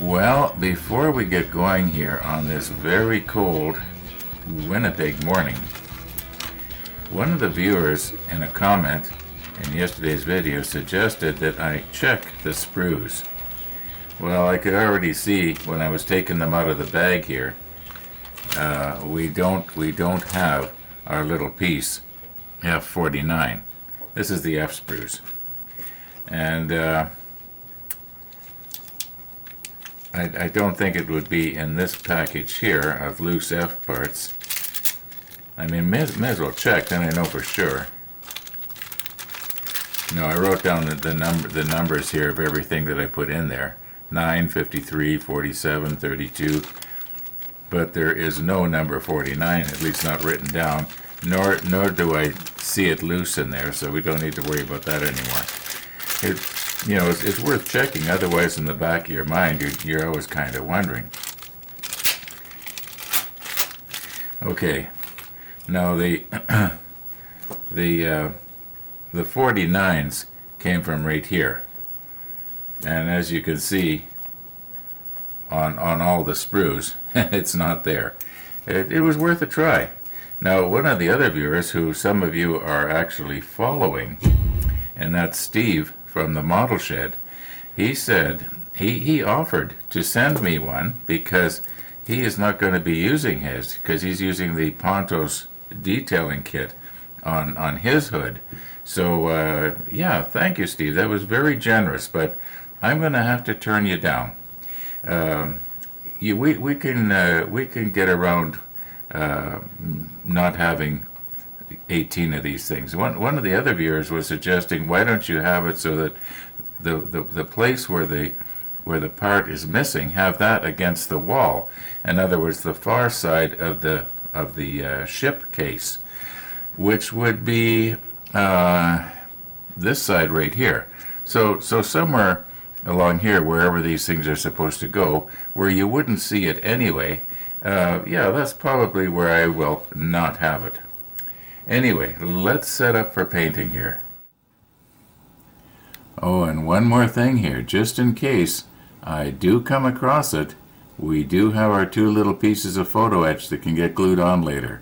Well, before we get going here on this very cold Winnipeg morning, one of the viewers in a comment in yesterday's video suggested that I check the sprues. Well, I could already see when I was taking them out of the bag here, we don't have our little piece F49. This is the F sprues, and I don't think it would be in this package here of loose F parts. I mean, may as well check, then I know for sure. No, I wrote down the numbers here of everything that I put in there. 9, 53, 47, 32. But there is no number 49, at least not written down. Nor do I see it loose in there, so we don't need to worry about that anymore. It's worth checking, otherwise in the back of your mind you're always kind of wondering. Okay, now the 49s came from right here, and as you can see on all the sprues, it's not there. It was worth a try. Now, one of the other viewers who some of you are actually following, and that's Steve from the Model Shed, he said he offered to send me one because he is not going to be using his, because he's using the Pontos detailing kit on his hood. So yeah, thank you, Steve. That was very generous, but I'm going to have to turn you down. We can get around not having 18 of these things. One of the other viewers was suggesting, why don't you have it so that the place where the part is missing, have that against the wall. In other words, the far side of the ship case, which would be this side right here. So somewhere along here, wherever these things are supposed to go, where you wouldn't see it anyway, yeah, that's probably where I will not have it. Anyway, let's set up for painting here. Oh, and one more thing here, just in case I do come across it, we do have our two little pieces of photo etch that can get glued on later.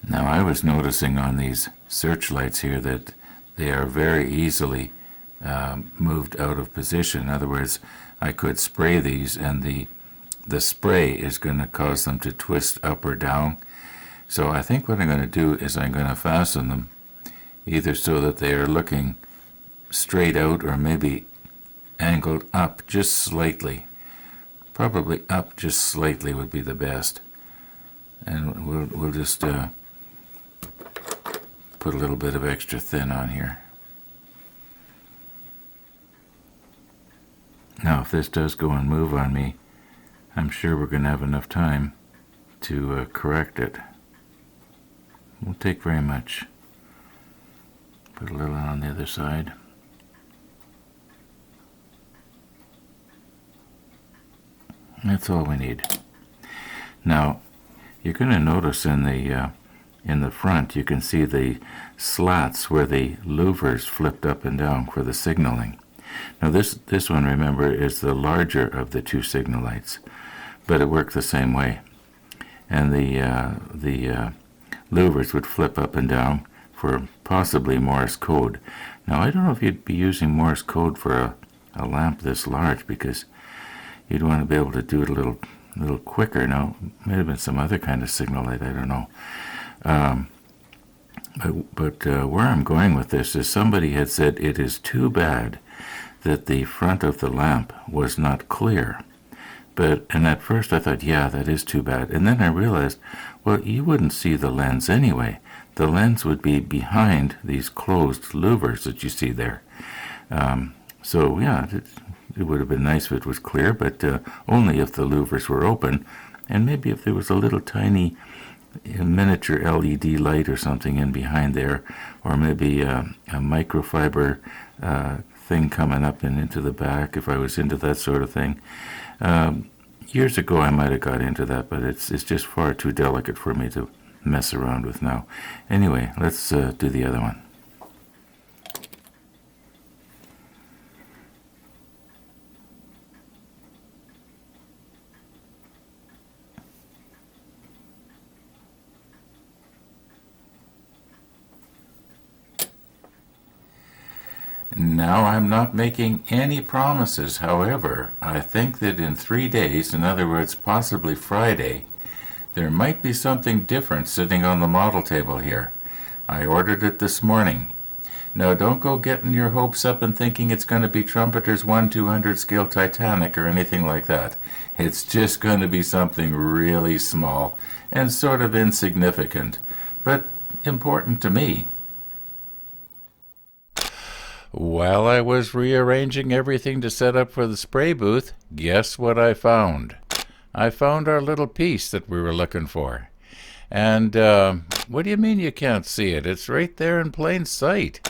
Now, I was noticing on these searchlights here that they are very easily moved out of position. In other words, I could spray these and the spray is going to cause them to twist up or down. So I think what I'm going to do is I'm going to fasten them either so that they are looking straight out or maybe angled up just slightly. Probably up just slightly would be the best. And we'll just put a little bit of extra thin on here. Now, if this does go and move on me, I'm sure we're going to have enough time to correct it. Won't take very much. Put a little on the other side. That's all we need. Now, you're going to notice in the front, you can see the slats where the louvers flipped up and down for the signaling. Now this one, remember, is the larger of the two signal lights, but it worked the same way. And the louvers would flip up and down for possibly Morse code. Now, I don't know if you'd be using Morse code for a lamp this large, because you'd want to be able to do it a little quicker. Now, it might have been some other kind of signal light, I don't know. But where I'm going with this is somebody had said it is too bad that the front of the lamp was not clear. And at first I thought, yeah, that is too bad. And then I realized, well, you wouldn't see the lens anyway. The lens would be behind these closed louvers that you see there. So yeah, it would have been nice if it was clear, but only if the louvers were open, and maybe if there was a little tiny miniature LED light or something in behind there, or maybe a microfiber thing coming up and into the back, if I was into that sort of thing. Years ago I might have got into that, but it's just far too delicate for me to mess around with now. Anyway, let's do the other one. Now, I'm not making any promises. However, I think that in 3 days, in other words, possibly Friday, there might be something different sitting on the model table here. I ordered it this morning. Now, don't go getting your hopes up and thinking it's going to be Trumpeter's 1/200 scale Titanic or anything like that. It's just going to be something really small and sort of insignificant, but important to me. While I was rearranging everything to set up for the spray booth, guess what I found? I found our little piece that we were looking for. And, what do you mean you can't see it? It's right there in plain sight.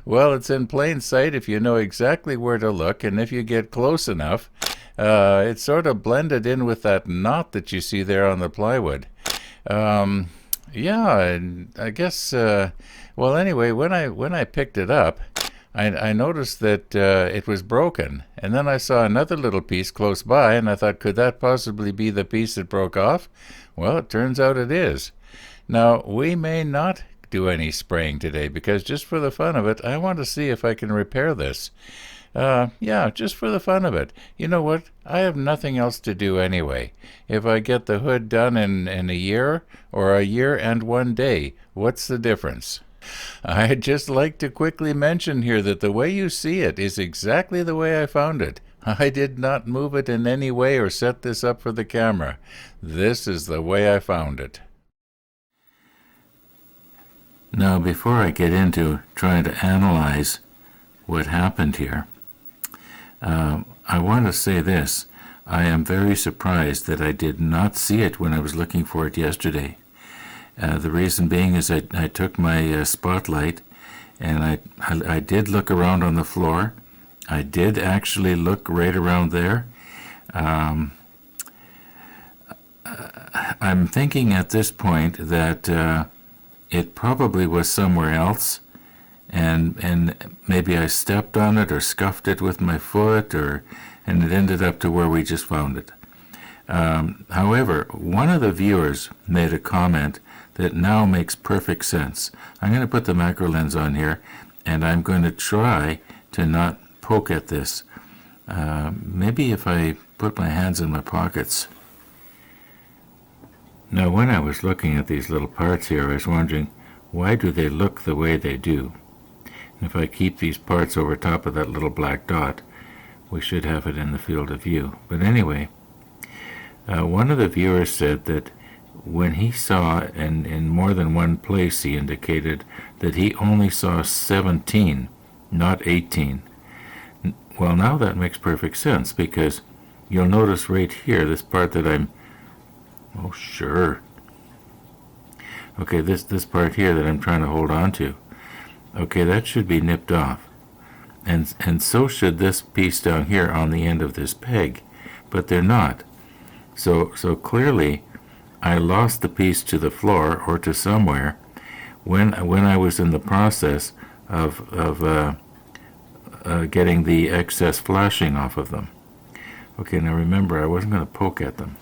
Well, it's in plain sight if you know exactly where to look, and if you get close enough, it's sort of blended in with that knot that you see there on the plywood. Yeah, and I guess, well, anyway, when I picked it up, I noticed that it was broken, and then I saw another little piece close by, and I thought, could that possibly be the piece that broke off? Well, it turns out it is. Now, we may not do any spraying today, because just for the fun of it, I want to see if I can repair this. Yeah, just for the fun of it. You know what? I have nothing else to do anyway. If I get the hood done in a year, or a year and 1 day, what's the difference? I'd just like to quickly mention here that the way you see it is exactly the way I found it. I did not move it in any way or set this up for the camera. This is the way I found it. Now, before I get into trying to analyze what happened here, I want to say this. I am very surprised that I did not see it when I was looking for it yesterday. The reason being is I took my spotlight and I did look around on the floor. I did actually look right around there. I'm thinking at this point that it probably was somewhere else, and maybe I stepped on it or scuffed it with my foot, and it ended up to where we just found it. However, one of the viewers made a comment that now makes perfect sense. I'm going to put the macro lens on here, and I'm going to try to not poke at this. Maybe if I put my hands in my pockets. Now, when I was looking at these little parts here, I was wondering, why do they look the way they do? And if I keep these parts over top of that little black dot, we should have it in the field of view. But anyway, one of the viewers said that when he saw, in more than one place, he indicated that he only saw 17, not 18. Well, now that makes perfect sense, because you'll notice right here, this part that oh, sure. Okay, this part here that I'm trying to hold on to. Okay, that should be nipped off. And so should this piece down here on the end of this peg, but they're not. So clearly, I lost the piece to the floor or to somewhere when I was in the process of getting the excess flashing off of them. Okay, now remember, I wasn't going to poke at them.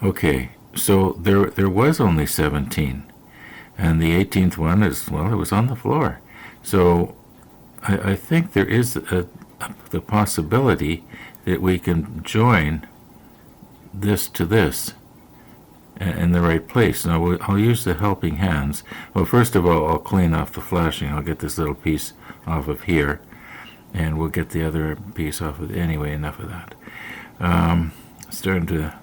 Okay, so there was only 17, and the 18th one is, well, it was on the floor. So I think there is the possibility that we can join this to this in the right place. Now, I'll use the helping hands. Well, first of all, I'll clean off the flashing. I'll get this little piece off of here, and we'll get the other piece off of, anyway, enough of that. Starting to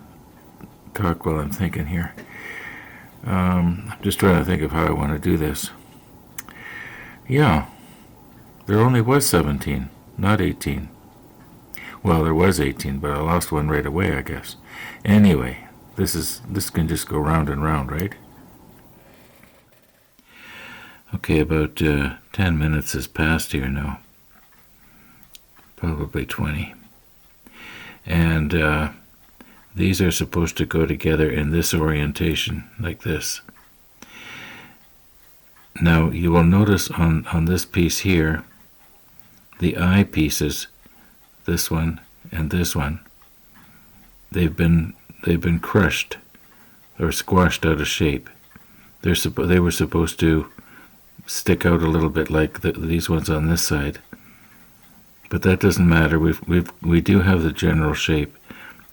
talk while I'm thinking here. I'm just trying to think of how I want to do this. Yeah, there only was 17, not 18. Well, there was 18, but I lost one right away, I guess. Anyway, this can just go round and round, right? Okay, about 10 minutes has passed here now. Probably 20. And these are supposed to go together in this orientation, like this. Now, you will notice on this piece here, the eye pieces, this one and this one, they've been crushed or squashed out of shape. They were supposed to stick out a little bit like these ones on this side. But that doesn't matter. We do have the general shape,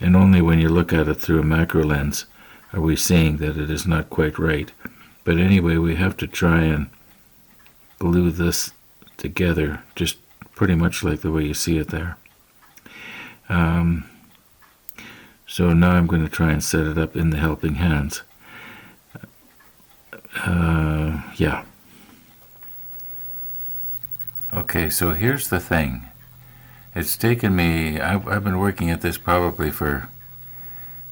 and only when you look at it through a macro lens are we seeing that it is not quite right. But anyway, we have to try and glue this together, just pretty much like the way you see it there. So now I'm going to try and set it up in the helping hands. Yeah. Okay, so here's the thing. It's taken me, I've been working at this probably for,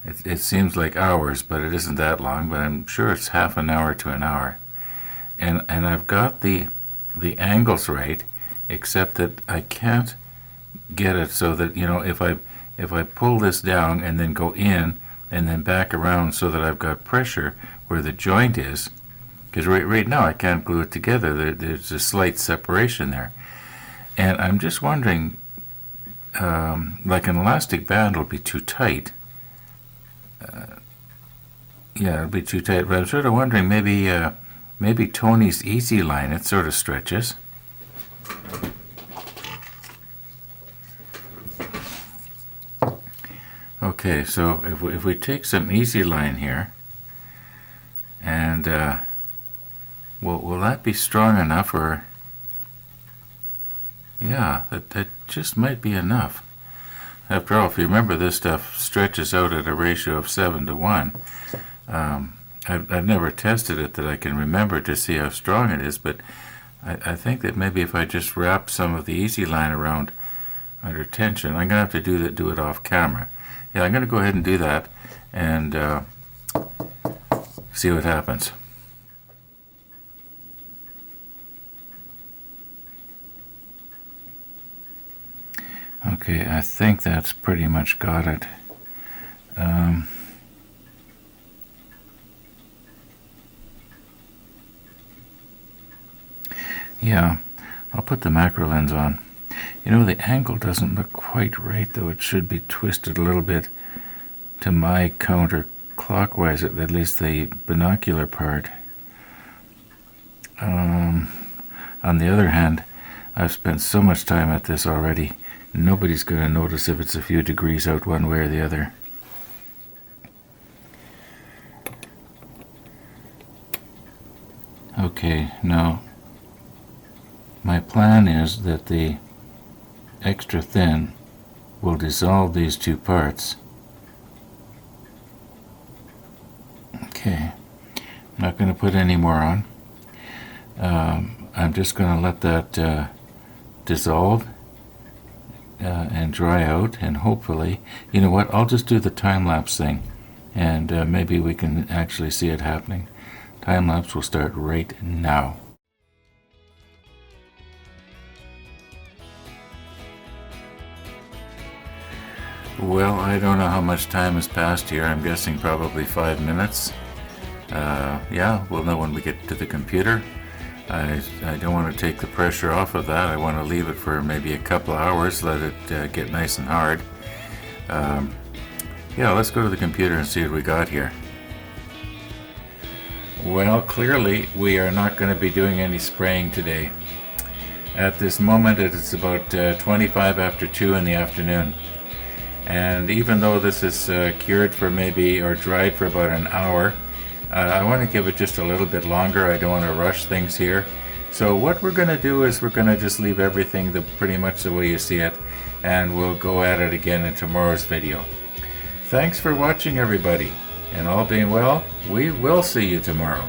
it seems like hours, but it isn't that long, but I'm sure it's half an hour to an hour. And I've got the angles right, except that I can't get it so that, you know, if I pull this down and then go in and then back around so that I've got pressure where the joint is, because right now I can't glue it together. There's a slight separation there. And I'm just wondering, like an elastic band will be too tight. Yeah, it'll be too tight. But I'm sort of wondering, maybe Tony's Easy Line, it sort of stretches. Okay, so if we take some Easy Line here, and will that be strong enough, or yeah, that just might be enough. After all, if you remember, this stuff stretches out at a ratio of 7 to 1. I've never tested it that I can remember to see how strong it is, but I think that maybe if I just wrap some of the Easy Line around under tension, I'm going to have to do it off camera. Yeah, I'm going to go ahead and do that and see what happens. Okay, I think that's pretty much got it. Yeah, I'll put the macro lens on. You know, the angle doesn't look quite right, though. It should be twisted a little bit to my counterclockwise, at least the binocular part. On the other hand, I've spent so much time at this already, nobody's going to notice if it's a few degrees out one way or the other. Okay, now my plan is that the extra thin will dissolve these two parts. Okay, I'm not going to put any more on. I'm just going to let that dissolve and dry out, and hopefully, you know what, I'll just do the time-lapse thing, and maybe we can actually see it happening. Time-lapse will start right now. Well, I don't know how much time has passed here. I'm guessing probably 5 minutes. Yeah, we'll know when we get to the computer. I don't want to take the pressure off of that. I want to leave it for maybe a couple of hours, let it get nice and hard. Yeah, let's go to the computer and see what we got here. Well, clearly we are not going to be doing any spraying today. At this moment it is about 25 after 2 in the afternoon. And even though this is cured for maybe, or dried for about an hour, I want to give it just a little bit longer. I don't want to rush things here. So what we're going to do is we're going to just leave everything pretty much the way you see it, and we'll go at it again in tomorrow's video. Thanks for watching, everybody, and all being well, we will see you tomorrow.